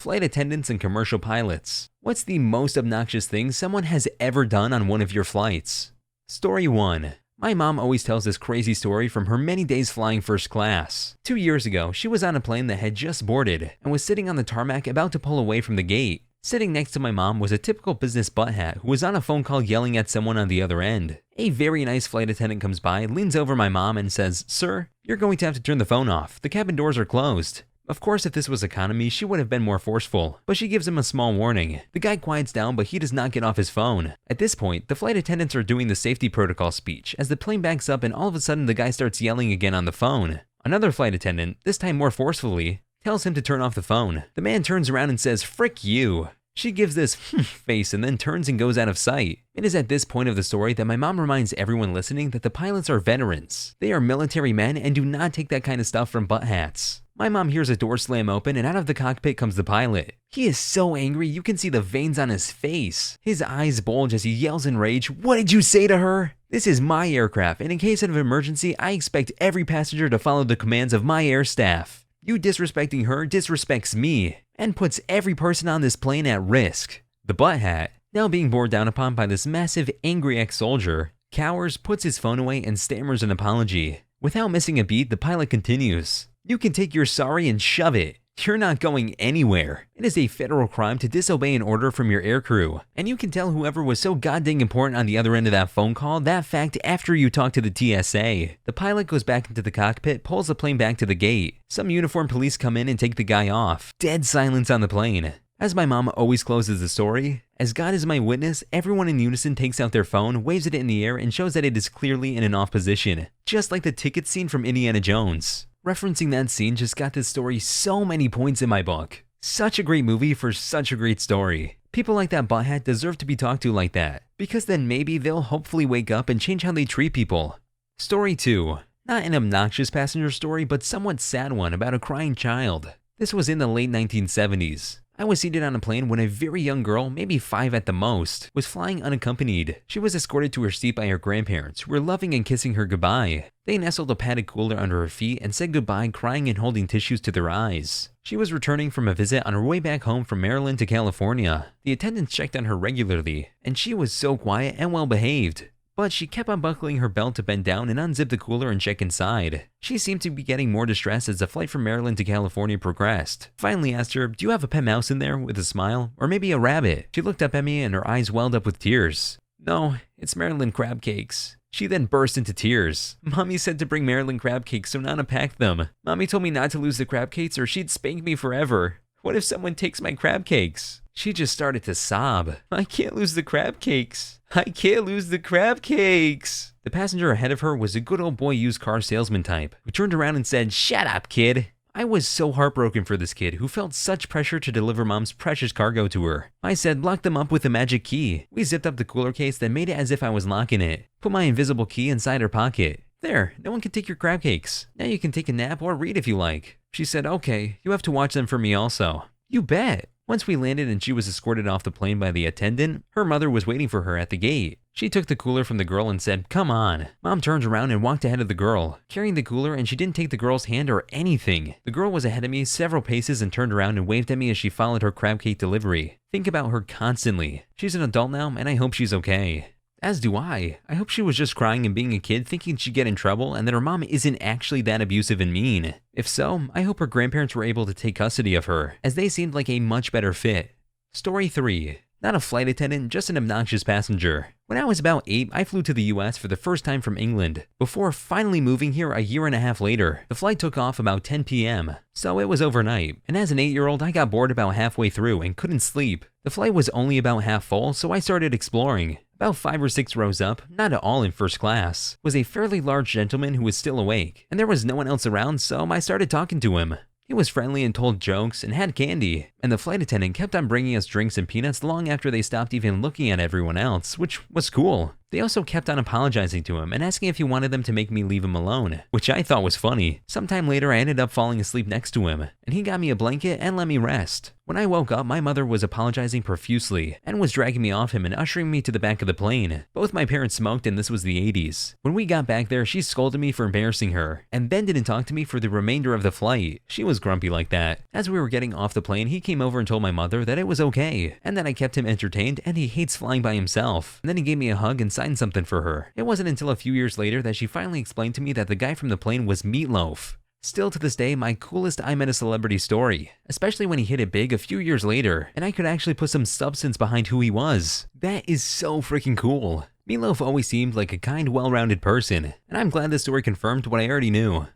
Flight attendants and commercial pilots. What's the most obnoxious thing someone has ever done on one of your flights? Story 1. My mom always tells this crazy story from her many days flying first class. 2 years ago, she was on a plane that had just boarded and was sitting on the tarmac about to pull away from the gate. Sitting next to my mom was a typical business butthead who was on a phone call yelling at someone on the other end. A very nice flight attendant comes by, leans over my mom and says, "Sir, you're going to have to turn the phone off. The cabin doors are closed." Of course, if this was economy, she would have been more forceful, but she gives him a small warning. The guy quiets down, but he does not get off his phone. At this point, the flight attendants are doing the safety protocol speech as the plane backs up and all of a sudden the guy starts yelling again on the phone. Another flight attendant, this time more forcefully, tells him to turn off the phone. The man turns around and says, "Frick you." She gives this face and then turns and goes out of sight. It is at this point of the story that my mom reminds everyone listening that the pilots are veterans. They are military men and do not take that kind of stuff from butthats. My mom hears a door slam open and out of the cockpit comes the pilot. He is so angry you can see the veins on his face. His eyes bulge as he yells in rage, "What did you say to her? This is my aircraft, and in case of an emergency, I expect every passenger to follow the commands of my air staff. You disrespecting her disrespects me, and puts every person on this plane at risk." The butthead, now being borne down upon by this massive angry ex-soldier, cowers, puts his phone away, and stammers an apology. Without missing a beat, the pilot continues, "You can take your sorry and shove it. You're not going anywhere. It is a federal crime to disobey an order from your aircrew, and you can tell whoever was so goddamn important on the other end of that phone call that fact after you talk to the TSA. The pilot goes back into the cockpit, pulls the plane back to the gate. Some uniformed police come in and take the guy off. Dead silence on the plane. As my mom always closes the story, "As God is my witness, everyone in unison takes out their phone, waves at it in the air, and shows that it is clearly in an off position, just like the ticket scene from Indiana Jones." Referencing that scene just got this story so many points in my book. Such a great movie for such a great story. People like that butthead deserve to be talked to like that, because then maybe they'll hopefully wake up and change how they treat people. Story 2. Not an obnoxious passenger story, but somewhat sad one about a crying child. This was in the late 1970s. I was seated on a plane when a very young girl, maybe 5 at the most, was flying unaccompanied. She was escorted to her seat by her grandparents, who were loving and kissing her goodbye. They nestled a padded cooler under her feet and said goodbye, crying and holding tissues to their eyes. She was returning from a visit on her way back home from Maryland to California. The attendants checked on her regularly, and she was so quiet and well behaved. But she kept unbuckling her belt to bend down and unzip the cooler and check inside. She seemed to be getting more distressed as the flight from Maryland to California progressed. Finally asked her, "Do you have a pet mouse in there?" with a smile, "or maybe a rabbit?" She looked up at me and her eyes welled up with tears. "No, it's Maryland crab cakes." She then burst into tears. "Mommy said to bring Maryland crab cakes, so Nana packed them. Mommy told me not to lose the crab cakes or she'd spank me forever. What if someone takes my crab cakes?" She just started to sob. "I can't lose the crab cakes. I can't lose the crab cakes." The passenger ahead of her was a good old boy used car salesman type, who turned around and said, "Shut up, kid." I was so heartbroken for this kid who felt such pressure to deliver mom's precious cargo to her. I said, "Lock them up with a magic key." We zipped up the cooler case, then made it as if I was locking it. Put my invisible key inside her pocket. "There, no one can take your crab cakes. Now you can take a nap or read if you like." She said, "Okay, you have to watch them for me also." "You bet." Once we landed and she was escorted off the plane by the attendant, her mother was waiting for her at the gate. She took the cooler from the girl and said, "Come on." Mom turned around and walked ahead of the girl, carrying the cooler, and she didn't take the girl's hand or anything. The girl was ahead of me several paces and turned around and waved at me as she followed her crab cake delivery. Think about her constantly. She's an adult now and I hope she's okay. As do I. I hope she was just crying and being a kid thinking she'd get in trouble and that her mom isn't actually that abusive and mean. If so, I hope her grandparents were able to take custody of her, as they seemed like a much better fit. Story 3. Not a flight attendant, just an obnoxious passenger. When I was about 8, I flew to the US for the first time from England, before finally moving here a year and a half later. The flight took off about 10 p.m., so it was overnight, and as an 8-year-old I got bored about halfway through and couldn't sleep. The flight was only about half full, so I started exploring. About 5 or 6 rows up, not at all in first class, was a fairly large gentleman who was still awake, and there was no one else around, so I started talking to him. He was friendly and told jokes and had candy, and the flight attendant kept on bringing us drinks and peanuts long after they stopped even looking at everyone else, which was cool. They also kept on apologizing to him and asking if he wanted them to make me leave him alone, which I thought was funny. Sometime later, I ended up falling asleep next to him, and he got me a blanket and let me rest. When I woke up, my mother was apologizing profusely and was dragging me off him and ushering me to the back of the plane. Both my parents smoked and this was the 80s. When we got back there, she scolded me for embarrassing her and then didn't talk to me for the remainder of the flight. She was grumpy like that. As we were getting off the plane, he came over and told my mother that it was okay and that I kept him entertained and he hates flying by himself. And then he gave me a hug and signed something for her. It wasn't until a few years later that she finally explained to me that the guy from the plane was Meatloaf. Still to this day, my coolest I Met a Celebrity story, especially when he hit it big a few years later, and I could actually put some substance behind who he was. That is so freaking cool. Meatloaf always seemed like a kind, well-rounded person, and I'm glad this story confirmed what I already knew.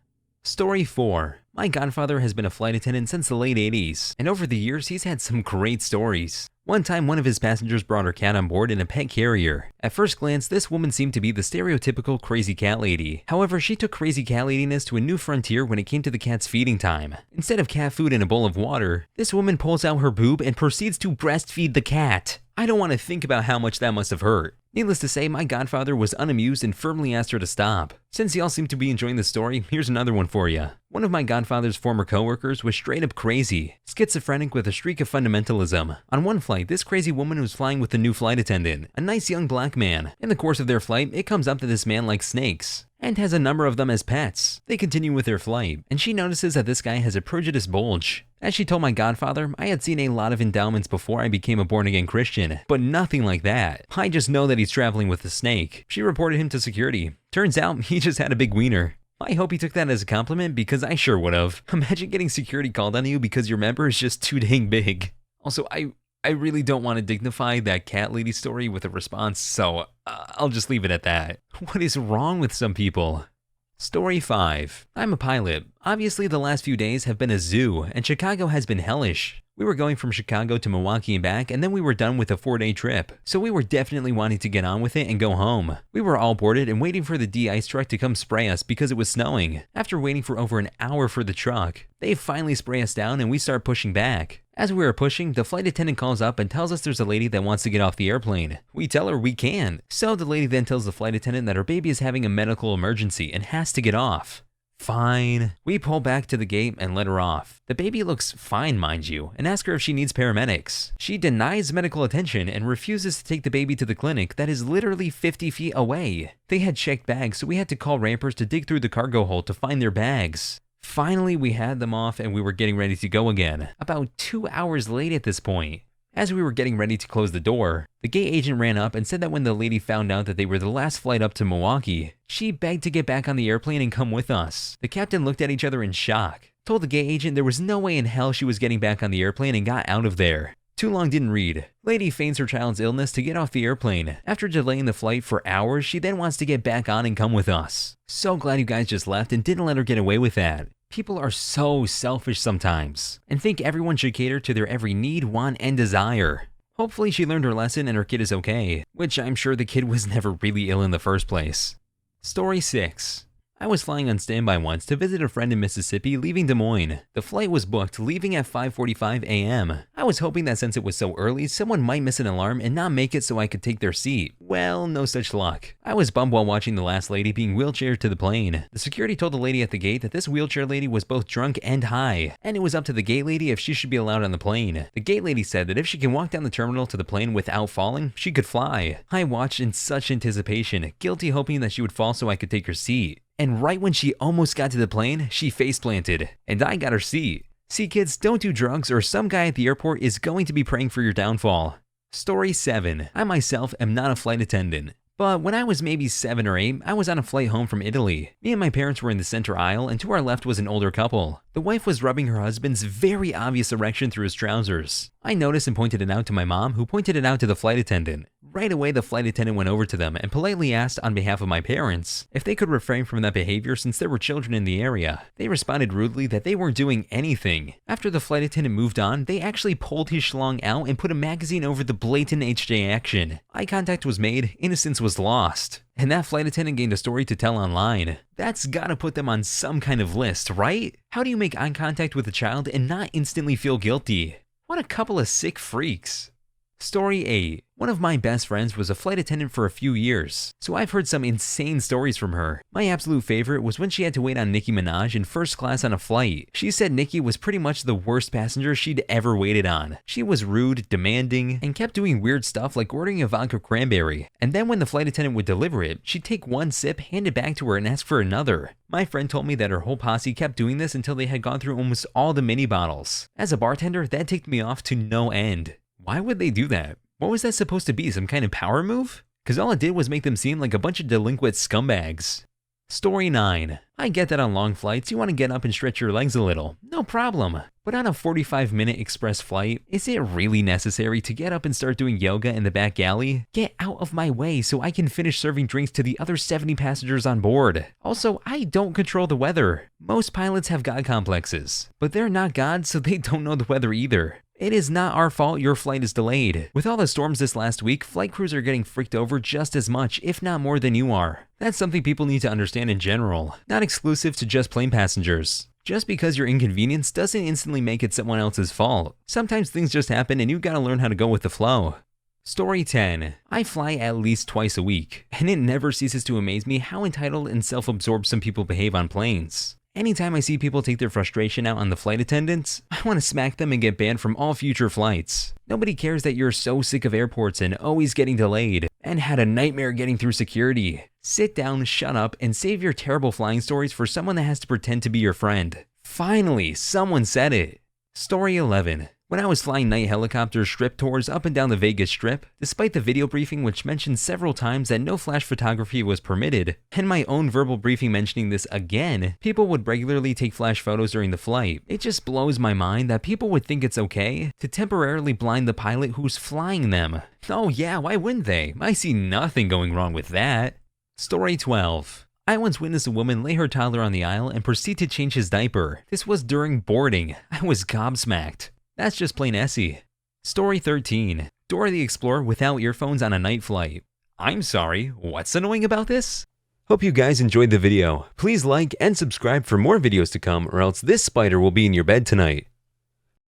Story 4. My godfather has been a flight attendant since the late 80s, and over the years he's had some great stories. One time, one of his passengers brought her cat on board in a pet carrier. At first glance, this woman seemed to be the stereotypical crazy cat lady. However, she took crazy cat ladiness to a new frontier when it came to the cat's feeding time. Instead of cat food in a bowl of water, this woman pulls out her boob and proceeds to breastfeed the cat. I don't want to think about how much that must have hurt. Needless to say, my godfather was unamused and firmly asked her to stop. Since y'all seem to be enjoying the story, here's another one for you. One of my godfather's former coworkers was straight up crazy, schizophrenic with a streak of fundamentalism. On one flight, this crazy woman was flying with the new flight attendant, a nice young black man. In the course of their flight, it comes up that this man likes snakes and has a number of them as pets. They continue with their flight, and she notices that this guy has a prejudiced bulge. As she told my godfather, I had seen a lot of endowments before I became a born-again Christian, but nothing like that. I just know that he's traveling with a snake. She reported him to security. Turns out, he just had a big wiener. I hope he took that as a compliment because I sure would have. Imagine getting security called on you because your member is just too dang big. Also, I really don't want to dignify that cat lady story with a response, so I'll just leave it at that. What is wrong with some people? Story 5. I'm a pilot. Obviously, the last few days have been a zoo, and Chicago has been hellish. We were going from Chicago to Milwaukee and back, and then we were done with a 4-day trip. So we were definitely wanting to get on with it and go home. We were all boarded and waiting for the de-ice truck to come spray us because it was snowing. After waiting for over an hour for the truck, they finally spray us down and we start pushing back. As we were pushing, the flight attendant calls up and tells us there's a lady that wants to get off the airplane. We tell her we can. So the lady then tells the flight attendant that her baby is having a medical emergency and has to get off. Fine. We pull back to the gate and let her off. The baby looks fine, mind you, and ask her if she needs paramedics. She denies medical attention and refuses to take the baby to the clinic that is literally 50 feet away. They had checked bags, so we had to call rampers to dig through the cargo hold to find their bags. Finally, we had them off and we were getting ready to go again, about 2 hours late at this point. As we were getting ready to close the door, the gate agent ran up and said that when the lady found out that they were the last flight up to Milwaukee, she begged to get back on the airplane and come with us. The captain looked at each other in shock, told the gate agent there was no way in hell she was getting back on the airplane and got out of there. Too long didn't read. Lady feigns her child's illness to get off the airplane. After delaying the flight for hours, she then wants to get back on and come with us. So glad you guys just left and didn't let her get away with that. People are so selfish sometimes and think everyone should cater to their every need, want, and desire. Hopefully she learned her lesson and her kid is okay, which I'm sure the kid was never really ill in the first place. Story 6. I was flying on standby once to visit a friend in Mississippi leaving Des Moines. The flight was booked, leaving at 5:45 a.m. I was hoping that since it was so early, someone might miss an alarm and not make it so I could take their seat. Well, no such luck. I was bummed while watching the last lady being wheelchaired to the plane. The security told the lady at the gate that this wheelchair lady was both drunk and high, and it was up to the gate lady if she should be allowed on the plane. The gate lady said that if she can walk down the terminal to the plane without falling, she could fly. I watched in such anticipation, guilty hoping that she would fall so I could take her seat. And right when she almost got to the plane, she face planted, and I got her seat. See kids, don't do drugs or some guy at the airport is going to be praying for your downfall. Story 7. I myself am not a flight attendant. But when I was maybe 7 or 8, I was on a flight home from Italy. Me and my parents were in the center aisle, and to our left was an older couple. The wife was rubbing her husband's very obvious erection through his trousers. I noticed and pointed it out to my mom, who pointed it out to the flight attendant. Right away, the flight attendant went over to them and politely asked on behalf of my parents if they could refrain from that behavior since there were children in the area. They responded rudely that they weren't doing anything. After the flight attendant moved on, they actually pulled his schlong out and put a magazine over the blatant HJ action. Eye contact was made, innocence was lost. And that flight attendant gained a story to tell online. That's gotta put them on some kind of list, right? How do you make eye contact with a child and not instantly feel guilty? What a couple of sick freaks. Story 8. One of my best friends was a flight attendant for a few years, so I've heard some insane stories from her. My absolute favorite was when she had to wait on Nicki Minaj in first class on a flight. She said Nicki was pretty much the worst passenger she'd ever waited on. She was rude, demanding, and kept doing weird stuff like ordering a vodka cranberry. And then when the flight attendant would deliver it, she'd take one sip, hand it back to her, and ask for another. My friend told me that her whole posse kept doing this until they had gone through almost all the mini bottles. As a bartender, that ticked me off to no end. Why would they do that? What was that supposed to be, some kind of power move? Because all it did was make them seem like a bunch of delinquent scumbags. Story 9. I get that on long flights you want to get up and stretch your legs a little, no problem. But on a 45-minute express flight, is it really necessary to get up and start doing yoga in the back galley? Get out of my way so I can finish serving drinks to the other 70 passengers on board. Also, I don't control the weather. Most pilots have God complexes, but they're not God, so they don't know the weather either. It is not our fault your flight is delayed. With all the storms this last week, flight crews are getting freaked over just as much, if not more than you are. That's something people need to understand in general, not exclusive to just plane passengers. Just because you're inconvenienced doesn't instantly make it someone else's fault. Sometimes things just happen and you gotta learn how to go with the flow. Story 10. I fly at least twice a week, and it never ceases to amaze me how entitled and self-absorbed some people behave on planes. Anytime I see people take their frustration out on the flight attendants, I want to smack them and get banned from all future flights. Nobody cares that you're so sick of airports and always getting delayed, and had a nightmare getting through security. Sit down, shut up, and save your terrible flying stories for someone that has to pretend to be your friend. Finally, someone said it. Story 11. When I was flying night helicopter strip tours up and down the Vegas Strip, despite the video briefing which mentioned several times that no flash photography was permitted, and my own verbal briefing mentioning this again, people would regularly take flash photos during the flight. It just blows my mind that people would think it's okay to temporarily blind the pilot who's flying them. Oh yeah, why wouldn't they? I see nothing going wrong with that. Story 12. I once witnessed a woman lay her toddler on the aisle and proceed to change his diaper. This was during boarding. I was gobsmacked. That's just plain Essie. Story 13. Dora the Explorer without earphones on a night flight. I'm sorry, what's annoying about this? Hope you guys enjoyed the video. Please like and subscribe for more videos to come, or else this spider will be in your bed tonight.